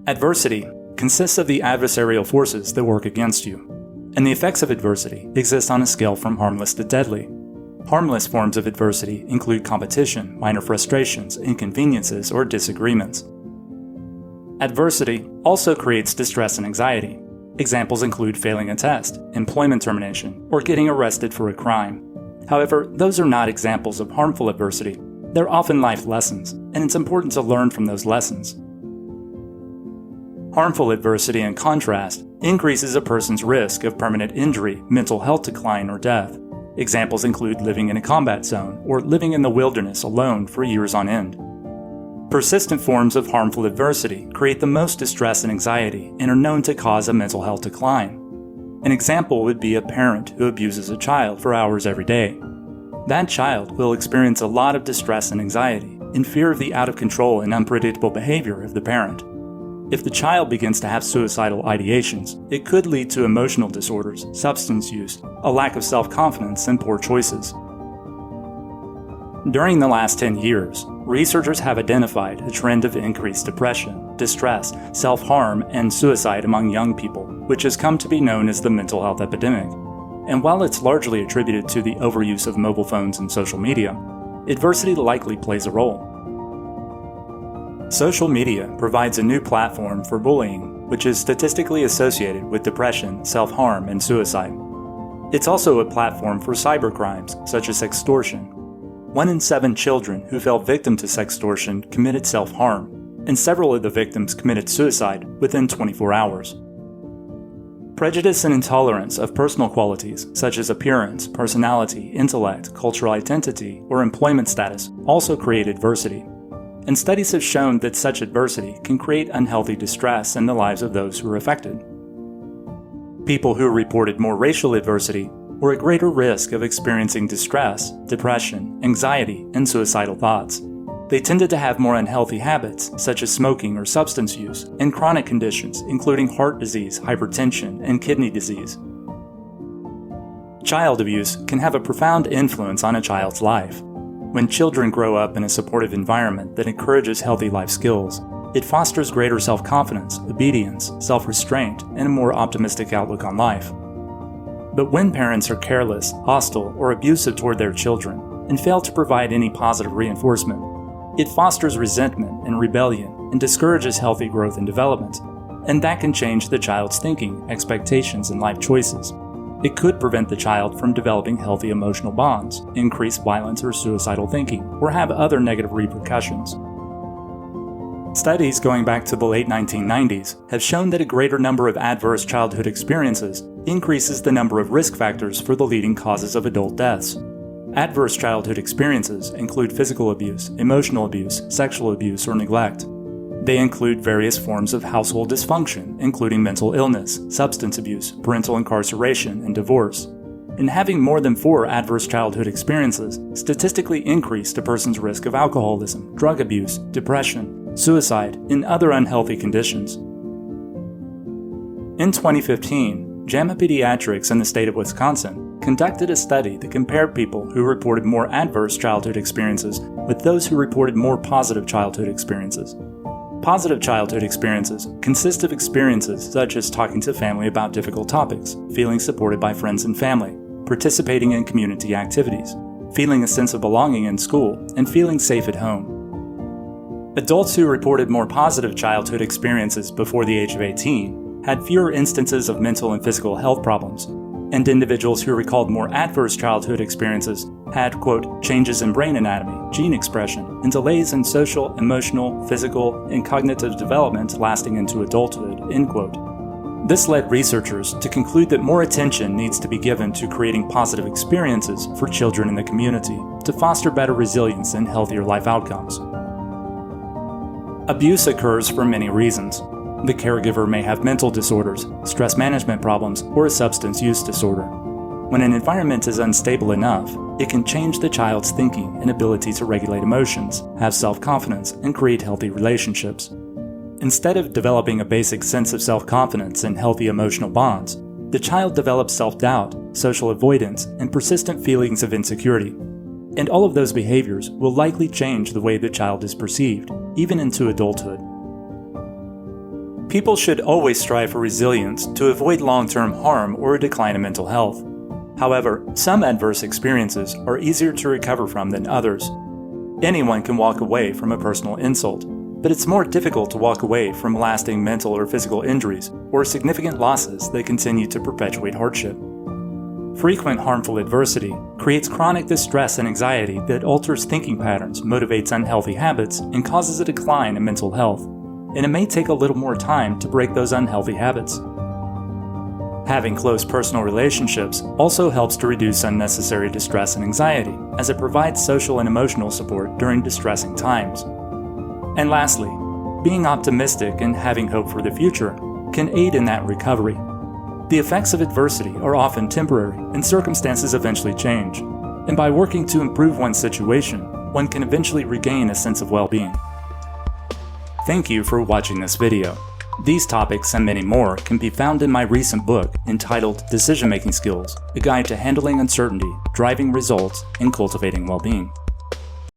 Adversity consists of the adversarial forces that work against you, and the effects of adversity exist on a scale from harmless to deadly. Harmless forms of adversity include competition, minor frustrations, inconveniences, or disagreements. Adversity also creates distress and anxiety. Examples include failing a test, employment termination, or getting arrested for a crime. However, those are not examples of harmful adversity. They're often life lessons, and it's important to learn from those lessons. Harmful adversity, in contrast, increases a person's risk of permanent injury, mental health decline, or death. Examples include living in a combat zone or living in the wilderness alone for years on end. Persistent forms of harmful adversity create the most distress and anxiety and are known to cause a mental health decline. An example would be a parent who abuses a child for hours every day. That child will experience a lot of distress and anxiety in fear of the out-of-control and unpredictable behavior of the parent. If the child begins to have suicidal ideations, it could lead to emotional disorders, substance use, a lack of self-confidence, and poor choices. During the last 10 years, researchers have identified a trend of increased depression, distress, self-harm, and suicide among young people, which has come to be known as the mental health epidemic. And while it's largely attributed to the overuse of mobile phones and social media, adversity likely plays a role. Social media provides a new platform for bullying, which is statistically associated with depression, self-harm, and suicide. It's also a platform for cybercrimes, such as sextortion. 1 in 7 children who fell victim to sextortion committed self-harm, and several of the victims committed suicide within 24 hours. Prejudice and intolerance of personal qualities, such as appearance, personality, intellect, cultural identity, or employment status, also create adversity. And studies have shown that such adversity can create unhealthy distress in the lives of those who are affected. People who reported more racial adversity were at greater risk of experiencing distress, depression, anxiety, and suicidal thoughts. They tended to have more unhealthy habits, such as smoking or substance use, and chronic conditions, including heart disease, hypertension, and kidney disease. Child abuse can have a profound influence on a child's life. When children grow up in a supportive environment that encourages healthy life skills, it fosters greater self-confidence, obedience, self-restraint, and a more optimistic outlook on life. But when parents are careless, hostile, or abusive toward their children and fail to provide any positive reinforcement, it fosters resentment and rebellion and discourages healthy growth and development, and that can change the child's thinking, expectations, and life choices. It could prevent the child from developing healthy emotional bonds, increase violence or suicidal thinking, or have other negative repercussions. Studies going back to the late 1990s have shown that a greater number of adverse childhood experiences increases the number of risk factors for the leading causes of adult deaths. Adverse childhood experiences include physical abuse, emotional abuse, sexual abuse, or neglect. They include various forms of household dysfunction, including mental illness, substance abuse, parental incarceration, and divorce. And having more than 4 adverse childhood experiences statistically increased a person's risk of alcoholism, drug abuse, depression, suicide, and other unhealthy conditions. In 2015, JAMA Pediatrics in the state of Wisconsin conducted a study that compared people who reported more adverse childhood experiences with those who reported more positive childhood experiences. Positive childhood experiences consist of experiences such as talking to family about difficult topics, feeling supported by friends and family, participating in community activities, feeling a sense of belonging in school, and feeling safe at home. Adults who reported more positive childhood experiences before the age of 18 had fewer instances of mental and physical health problems, and individuals who recalled more adverse childhood experiences had, quote, changes in brain anatomy, gene expression, and delays in social, emotional, physical, and cognitive development lasting into adulthood, end quote. This led researchers to conclude that more attention needs to be given to creating positive experiences for children in the community to foster better resilience and healthier life outcomes. Abuse occurs for many reasons. The caregiver may have mental disorders, stress management problems, or a substance use disorder. When an environment is unstable enough, it can change the child's thinking and ability to regulate emotions, have self-confidence, and create healthy relationships. Instead of developing a basic sense of self-confidence and healthy emotional bonds, the child develops self-doubt, social avoidance, and persistent feelings of insecurity. And all of those behaviors will likely change the way the child is perceived, even into adulthood. People should always strive for resilience to avoid long-term harm or a decline in mental health. However, some adverse experiences are easier to recover from than others. Anyone can walk away from a personal insult, but it's more difficult to walk away from lasting mental or physical injuries or significant losses that continue to perpetuate hardship. Frequent harmful adversity creates chronic distress and anxiety that alters thinking patterns, motivates unhealthy habits, and causes a decline in mental health. And it may take a little more time to break those unhealthy habits. Having close personal relationships also helps to reduce unnecessary distress and anxiety, as it provides social and emotional support during distressing times. And lastly, being optimistic and having hope for the future can aid in that recovery. The effects of adversity are often temporary, and circumstances eventually change. And by working to improve one's situation, one can eventually regain a sense of well-being. Thank you for watching this video. These topics and many more can be found in my recent book entitled Decision-Making Skills: A Guide to Handling Uncertainty, Driving Results, and Cultivating Well-Being.